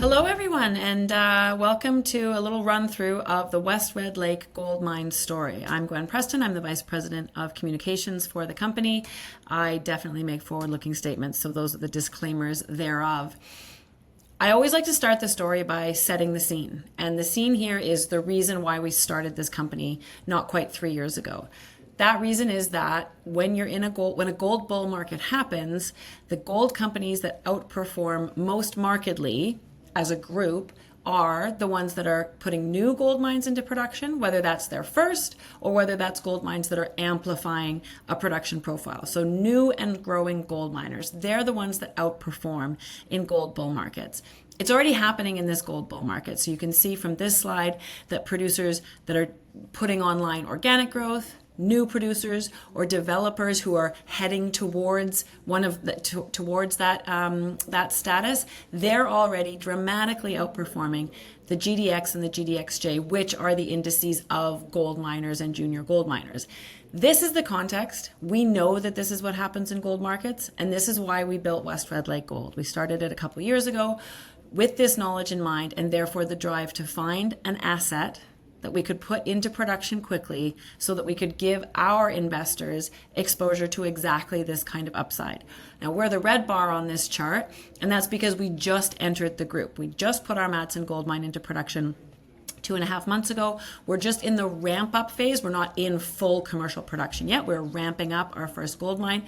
Hello, everyone, and welcome to a little run through of the West Red Lake gold mine story. I'm Gwen Preston. I'm the Vice President of Communications for the company. I definitely make forward-looking statements, so those are the disclaimers thereof. I always like to start the story by setting the scene, and the scene here is the reason why we started this company not quite 3 years ago. That reason is that when a gold bull market happens, the gold companies that outperform most markedly as a group are the ones that are putting new gold mines into production, whether that's their first or whether that's gold mines that are amplifying a production profile. So new and growing gold miners, they're the ones that outperform in gold bull markets. It's already happening in this gold bull market. So you can see from this slide that producers that are putting online organic growth, new producers or developers who are heading towards that status, they're already dramatically outperforming the GDX and the GDXJ, which are the indices of gold miners and junior gold miners. This is the context. We know that this is what happens in gold markets, and this is why we built West Red Lake Gold. We started it a couple years ago with this knowledge in mind, and therefore the drive to find an asset that we could put into production quickly so that we could give our investors exposure to exactly this kind of upside. Now, we're the red bar on this chart, and that's because we just entered the group. We just put our Madsen gold mine into production 2.5 months ago. We're just in the ramp up phase. We're not in full commercial production yet. We're ramping up our first gold mine.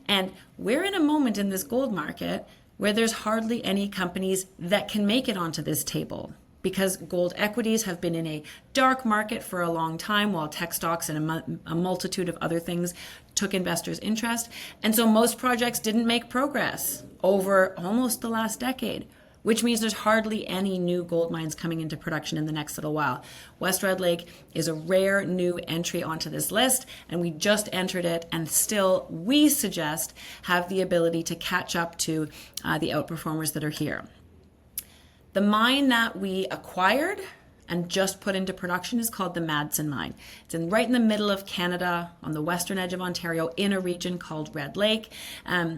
And we're in a moment in this gold market where there's hardly any companies that can make it onto this table, because gold equities have been in a dark market for a long time while tech stocks and a multitude of other things took investors' interest. And so most projects didn't make progress over almost the last decade, which means there's hardly any new gold mines coming into production in the next little while. West Red Lake is a rare new entry onto this list, and we just entered it, and still, we suggest, have the ability to catch up to the outperformers that are here. The mine that we acquired and just put into production is called the Madsen Mine. It's right in the middle of Canada, on the western edge of Ontario, in a region called Red Lake.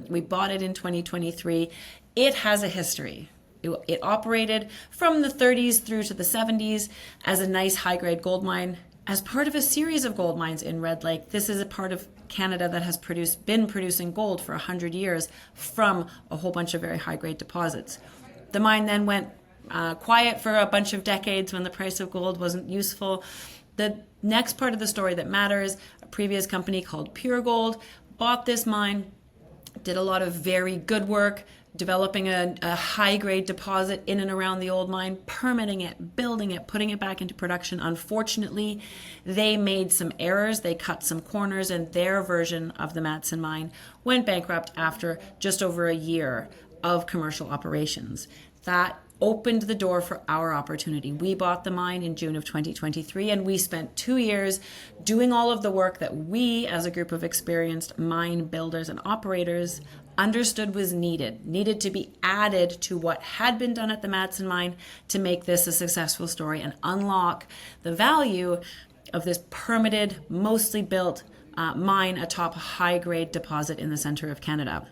We bought it in 2023. It has a history. It operated from the 30s through to the 70s as a nice high-grade gold mine. As part of a series of gold mines in Red Lake, this is a part of Canada that has been producing gold for 100 years from a whole bunch of very high-grade deposits. The mine then went quiet for a bunch of decades when the price of gold wasn't useful. The next part of the story that matters, a previous company called Pure Gold bought this mine, did a lot of very good work, developing a high-grade deposit in and around the old mine, permitting it, building it, putting it back into production. Unfortunately, they made some errors. They cut some corners, and their version of the Madsen Mine went bankrupt after just over a year of commercial operations. That opened the door for our opportunity. We bought the mine in June of 2023, and we spent 2 years doing all of the work that we, as a group of experienced mine builders and operators, understood was needed to be added to what had been done at the Madsen Mine to make this a successful story and unlock the value of this permitted, mostly built mine atop a high-grade deposit in the center of Canada.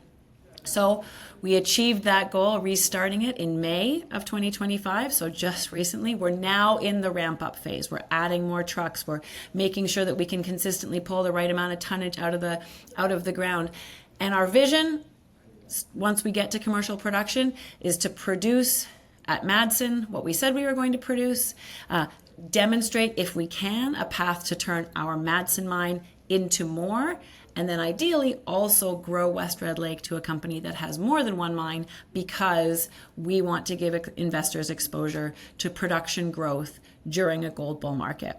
So we achieved that goal, restarting it in May of 2025. So just recently, we're now in the ramp up phase. We're adding more trucks. We're making sure that we can consistently pull the right amount of tonnage out of the ground. And our vision, once we get to commercial production, is to produce at Madsen what we said we were going to produce, demonstrate, if we can, a path to turn our Madsen mine into more, and then ideally also grow West Red Lake to a company that has more than one mine, because we want to give investors exposure to production growth during a gold bull market.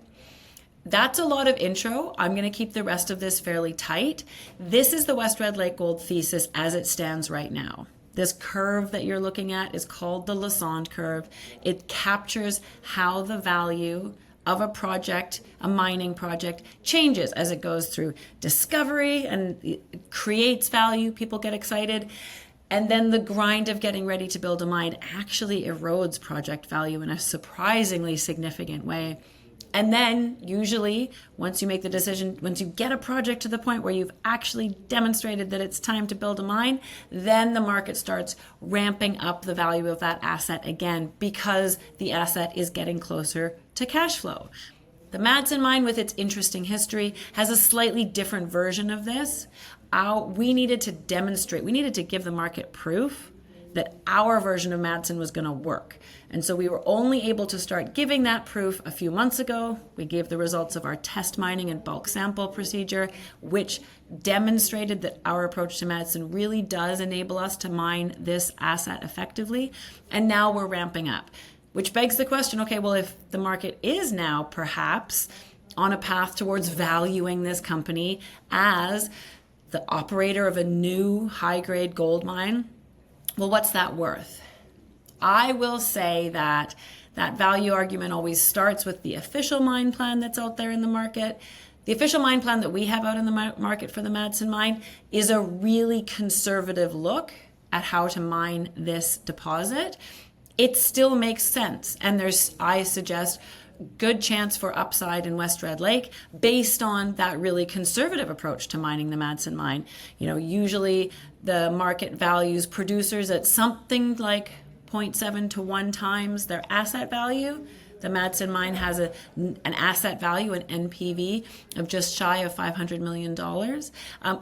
That's a lot of intro. I'm going to keep the rest of this fairly tight. This is the West Red Lake Gold thesis as it stands right now. This curve that you're looking at is called the Lassonde curve. It captures how the value of a project, a mining project, changes as it goes through discovery and it creates value. People get excited. And then the grind of getting ready to build a mine actually erodes project value in a surprisingly significant way. And then usually once you make the decision, once you get a project to the point where you've actually demonstrated that it's time to build a mine, then the market starts ramping up the value of that asset again because the asset is getting closer to cash flow. The Madsen Mine, with its interesting history, has a slightly different version of this. We needed to demonstrate, we needed to give the market proof that our version of Madsen was going to work. And so we were only able to start giving that proof a few months ago. We gave the results of our test mining and bulk sample procedure, which demonstrated that our approach to Madsen really does enable us to mine this asset effectively. And now we're ramping up, which begs the question, okay, well, if the market is now perhaps on a path towards valuing this company as the operator of a new high-grade gold mine, well, what's that worth? I will say that that value argument always starts with the official mine plan that's out there in the market. The official mine plan that we have out in the market for the Madsen Mine is a really conservative look at how to mine this deposit. It still makes sense, and there's, I suggest, good chance for upside in West Red Lake based on that really conservative approach to mining the Madsen Mine. Usually the market values producers at something like 0.7 to 1 times their asset value. The Madsen Mine has an asset value, an NPV, of just shy of $500 million.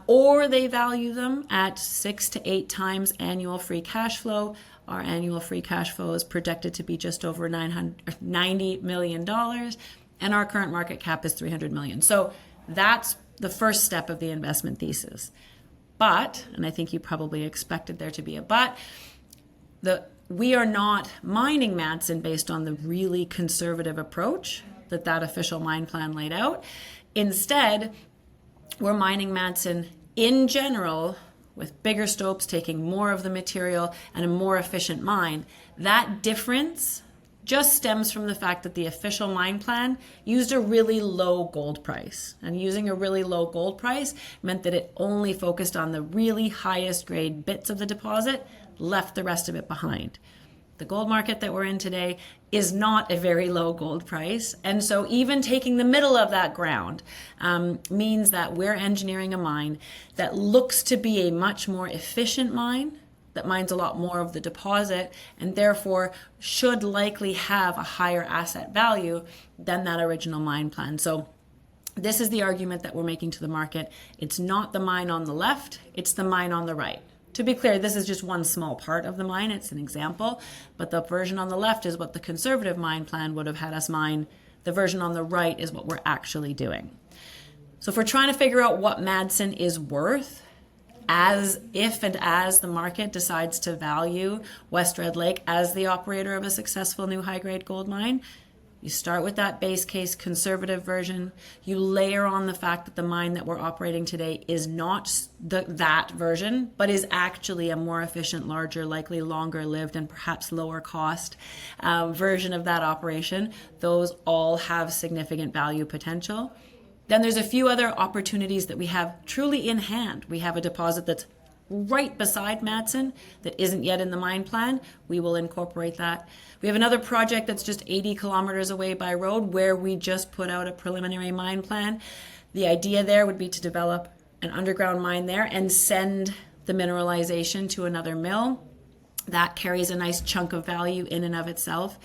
Or they value them at 6 to 8 times annual free cash flow. Our annual free cash flow is projected to be just over $90 million, and our current market cap is $300 million. So that's the first step of the investment thesis. But, and I think you probably expected there to be a but, we are not mining Madsen based on the really conservative approach that official mine plan laid out. Instead, we're mining Madsen in general with bigger stopes, taking more of the material and a more efficient mine. That difference just stems from the fact that the official mine plan used a really low gold price. And using a really low gold price meant that it only focused on the really highest grade bits of the deposit, left the rest of it behind. The gold market that we're in today is not a very low gold price. And so even taking the middle of that ground means that we're engineering a mine that looks to be a much more efficient mine, that mines a lot more of the deposit, and therefore should likely have a higher asset value than that original mine plan. So this is the argument that we're making to the market. It's not the mine on the left, it's the mine on the right. To be clear, this is just one small part of the mine. It's an example, but the version on the left is what the conservative mine plan would have had us mine. The version on the right is what we're actually doing. So if we're trying to figure out what Madsen is worth, as the market decides to value West Red Lake as the operator of a successful new high-grade gold mine, you start with that base case conservative version. You layer on the fact that the mine that we're operating today is not that version, but is actually a more efficient, larger, likely longer lived, and perhaps lower cost version of that operation. Those all have significant value potential. Then there's a few other opportunities that we have truly in hand. We have a deposit that's right beside Madsen that isn't yet in the mine plan. We will incorporate that. We have another project that's just 80 kilometers away by road where we just put out a preliminary mine plan. The idea there would be to develop an underground mine there and send the mineralization to another mill. That carries a nice chunk of value in and of itself.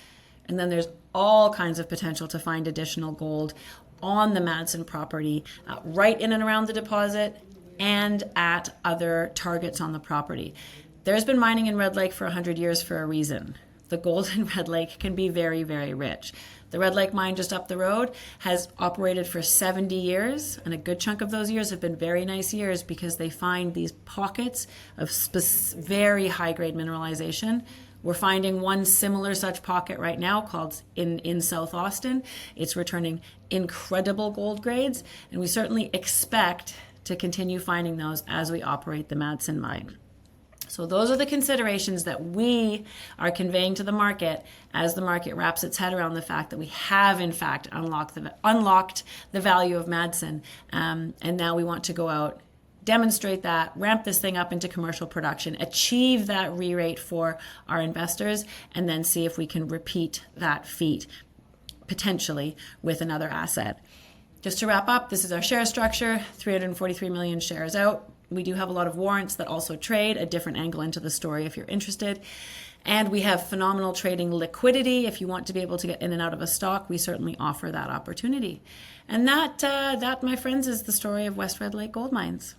And then there's all kinds of potential to find additional gold on the Madsen property, right in and around the deposit, and at other targets on the property. There's been mining in Red Lake for 100 years for a reason. The gold in Red Lake can be very, very rich. The Red Lake mine just up the road has operated for 70 years, and a good chunk of those years have been very nice years because they find these pockets of very high-grade mineralization. We're finding one similar such pocket right now called in South Austin. It's returning incredible gold grades, and we certainly expect to continue finding those as we operate the Madsen Mine. So those are the considerations that we are conveying to the market as the market wraps its head around the fact that we have, in fact, unlocked the value of Madsen. And now we want to go out, demonstrate that, ramp this thing up into commercial production, achieve that re-rate for our investors, and then see if we can repeat that feat. potentially with another asset. Just to wrap up, this is our share structure, 343 million shares out. We do have a lot of warrants that also trade, a different angle into the story if you're interested. And we have phenomenal trading liquidity. If you want to be able to get in and out of a stock, we certainly offer that opportunity. And that, my friends, is the story of West Red Lake Gold Mines.